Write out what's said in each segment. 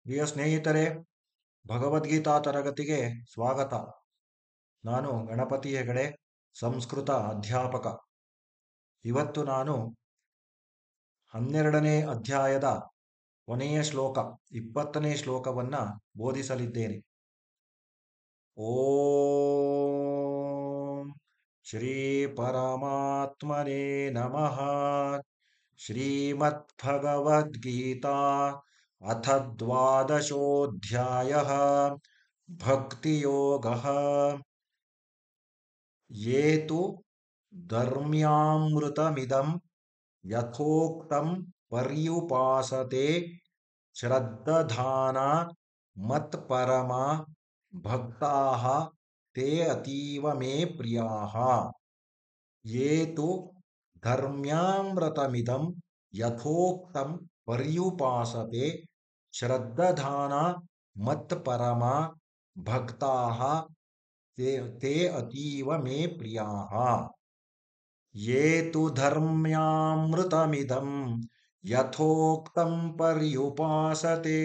ಪ್ರಿಯ ಸ್ನೇಹಿತರೆ, ಭಗವದ್ಗೀತಾ ತರಗತಿಗೆ ಸ್ವಾಗತ. ನಾನು ಗಣಪತಿ ಹೆಗಡೆ, ಸಂಸ್ಕೃತ ಅಧ್ಯಾಪಕ. ಇವತ್ತು ನಾನು 12ನೇ ಅಧ್ಯಾಯದ ಕೊನೆಯ ಶ್ಲೋಕ 20ನೇ ಶ್ಲೋಕವನ್ನ ಬೋಧಿಸಲಿದ್ದೇನೆ. ಓಂ ಶ್ರೀ ಪರಮಾತ್ಮನೇ ನಮಃ. ಶ್ರೀಮದ್ಭಗವದ್ಗೀತಾ ಅಥ ದ್ವಾದಶೋऽಧ್ಯಾಯಃ ಭಕ್ತಿಯೋಗಃ. ಯೇ ತು ಧರ್ಮ್ಯಾಮೃತಮಿದಂ ಯಥೋಕ್ತಂ ಪರ್ಯುಪಾಸತೆ ಶ್ರದ್ಧಧಾನಾ ಮತ್ಪರಮಾ ಭಕ್ತಾಃ ತೇ ಅತೀವ ಮೇ ಪ್ರಿಯಾಃ. ಯೇ ತು ಧರ್ಮ್ಯಾಮೃತಮಿದಂ ಯಥೋಕ್ತಂ ಪರ್ಯುಪಾಸತೆ ಶ್ರದ್ಧಧಾನಾ ಮತ್ಪರಮಾ ಭಕ್ತಾಃ ತೇ ಅತೀವ ಮೇ ಪ್ರಿಯಾಃ. ಯೇ ತು ಧರ್ಮ್ಯಾಮೃತಮಿದಂ ಯಥೋಕ್ತಂ ಪರ್ಯುಪಾಸತೆ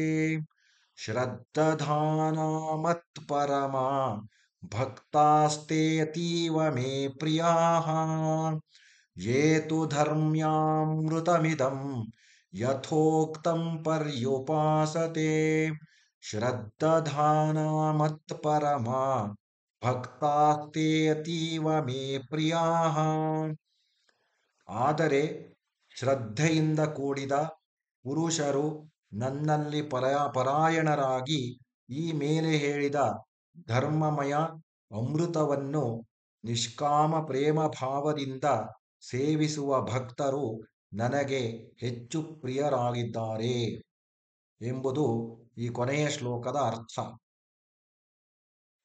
ಶ್ರದ್ಧಧಾನಾ ಮತ್ಪರಮಾ ಭಕ್ತಾಸ್ತೆ ಅತೀವ ಮೇ ಪ್ರಿಯಾಃ. ಯೇ ತು ಧರ್ಮ್ಯಾಮೃತಮಿದಂ ಯಥೋಕ್ತಂ ಪರ್ಯುಪಾಸತೆ ಶ್ರದ್ಧಧಾನಾ ಮತ್ಪರಮಾ ಭಕ್ತಾಸ್ತೆ ಅತೀವ ಮೇ ಪ್ರಿಯಾಃ. ಆದರೆ ಶ್ರದ್ಧೆಯಿಂದ ಕೂಡಿದ ಪುರುಷರು ನನ್ನಲ್ಲಿ ಪರಾಯಣರಾಗಿ ಈ ಮೇಲೆ ಹೇಳಿದ ಧರ್ಮಮಯ ಅಮೃತವನ್ನು ನಿಷ್ಕಾಮ ಪ್ರೇಮ ಭಾವದಿಂದ ಸೇವಿಸುವ ಭಕ್ತರು ನನಗೆ ಹೆಚ್ಚು ಪ್ರಿಯರಾಗಿದ್ದಾರೆ ಎಂಬುದು ಈ ಕೊನೆಯ ಶ್ಲೋಕದ ಅರ್ಥ.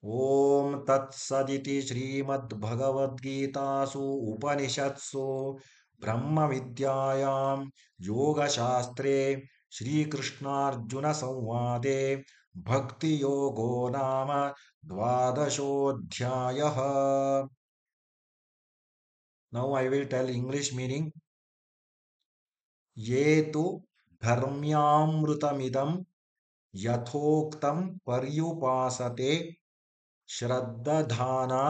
ಓಂ ತತ್ಸದಿತಿ ಶ್ರೀಮದ್ಭಗವದ್ಗೀತಾಸು ಉಪನಿಷತ್ಸು ಬ್ರಹ್ಮವಿದ್ಯಾಯಾಂ ಯೋಗಶಾಸ್ತ್ರೇ ಶ್ರೀಕೃಷ್ಣಾರ್ಜುನ ಸಂವಾದೆ ಭಕ್ತಿಯೋಗೋ ನಾಮ ದ್ವಾದಶೋऽಧ್ಯಾಯಃ. Now I will tell English meaning. ಯೇ ತು ಧರ್ಮ್ಯಾಮೃತಮಿದಂ ಯಥೋಕ್ತಂ ಪರ್ಯುಪಾಸತೆ ಶ್ರದ್ಧಧಾನಾ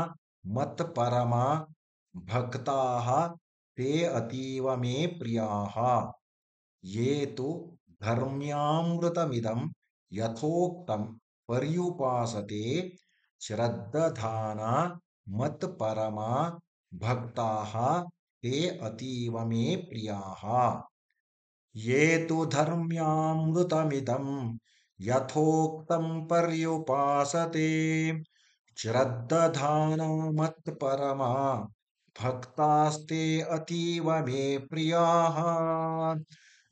ಮತ್ಪರಮಾ ಭಕ್ತಾಃ ತೇ ಅತೀವ ಮೇ ಪ್ರಿಯಾಃ. ಯೇ ತು ಧರ್ಮ್ಯಾಮೃತಮಿದಂ ಯಥೋಕ್ತಂ ಪರ್ಯುಪಾಸತೆ ಶ್ರದ್ಧಧಾನಾ ಮತ್ಪರಮಾ ಭಕ್ತಾಃ ತೇ ಅತೀವ ಮೇ ಪ್ರಿಯಾಃ. ಯೇ ತು ಧರ್ಮ್ಯಾಮೃತಮಿದಂ ಯಥೋಕ್ತಂ ಪರ್ಯುಪಾಸತೆ ಶ್ರದ್ಧಧಾನಾ ಮತ್ಪರಮಾ ಭಕ್ತಾಸ್ತೆ ಅತೀವ ಮೇ ಪ್ರಿಯಾಃ.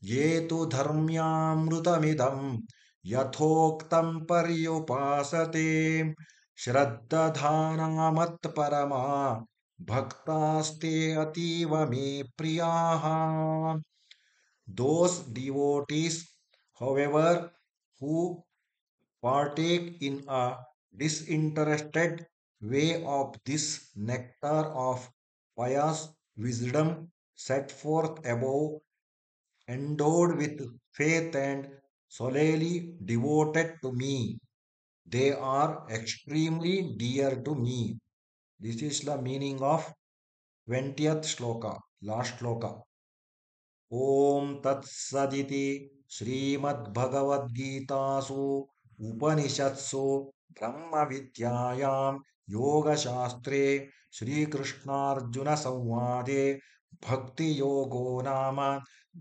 ಯೇ ತು ಧರ್ಮ್ಯಾಮೃತಮಿದಂ ಯಥೋಕ್ತಂ ಪರ್ಯುಪಾಸತೆ ಶ್ರದ್ಧಧಾನಾ ಮತ್ಪರಮಾ ಭಕ್ತಾಸ್ತೆ ಅತೀವ May ಪ್ರಿಯಾಃ. Those devotees, however, who partake in a disinterested way of this nectar of pious wisdom set forth above, endowed with faith and solely devoted to me, they are extremely dear to me. This is the meaning of 20th shloka, last shloka. ಓಂ ತತ್ಸದಿತಿ ಶ್ರೀಮದ್ಭಗವದ್ಗೀತಾಸು ಉಪನಿಷತ್ಸು ಬ್ರಹ್ಮವಿದ್ಯಾಯಾಂ ಯೋಗಶಾಸ್ತ್ರೇ ಶ್ರೀಕೃಷ್ಣಾರ್ಜುನ ಸಂವಾದೆ ಭಕ್ತಿಯೋಗೋ ನಾಮ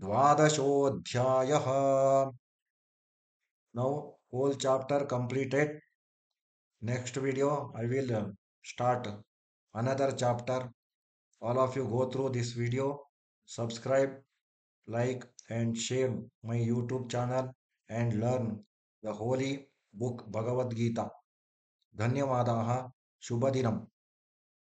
ದ್ವಾದಶೋऽಧ್ಯಾಯಃ. Now whole chapter completed. Next video I will start another chapter. All of you go through this video, subscribe, like and share my YouTube channel and learn the holy book Bhagavad Gita. ಧನ್ಯವಾದಾः. ಶುಭದಿನಂ.